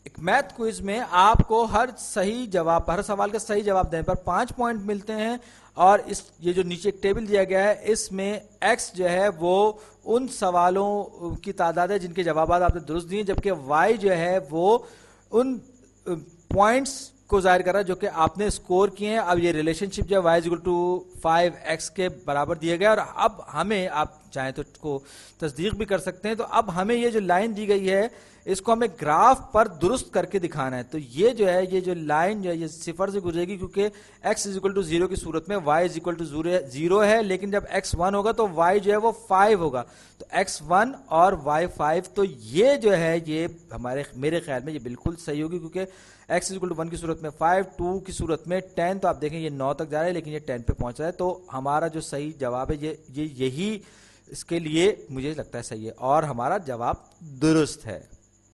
एक math quiz में आपको हर सवाल का सही जवाब देने पर 5 पॉइंट मिलते हैं। और ये जो नीचे एक टेबल दिया गया है इसमें x जो है वो उन सवालों की तादाद है जिनके जवाब आपने दुरुस्त दिए, जबकि y जो है वो उन पॉइंट्स को जाहिर कर रहा है जो कि आपने स्कोर किए हैं। अब ये रिलेशनशिप जो है y इक्वल टू 5x के बराबर दिया गया। और अब हमें, आप चाहें तो इसको तस्दीक भी कर सकते हैं, तो अब हमें ये जो लाइन दी गई है इसको हमें ग्राफ पर दुरुस्त करके दिखाना है। तो ये जो है, ये जो लाइन जो है ये सिफर से गुजरेगी, क्योंकि x इज इक्वल टू 0 की सूरत में y इज इक्वल टू 0 है, लेकिन जब x 1 होगा तो y जो है वो 5 होगा। तो x 1 और y 5, तो ये जो है ये मेरे ख्याल में ये बिल्कुल सही होगी, क्योंकि x इज इक्वल टू 1 की सूरत में 5, 2 की सूरत में 10। तो आप देखें ये 9 तक जा रहा है लेकिन ये 10 पे पहुंच रहा है। तो हमारा जो सही जवाब है ये यही इसके लिए मुझे लगता है सही है, और हमारा जवाब दुरुस्त है।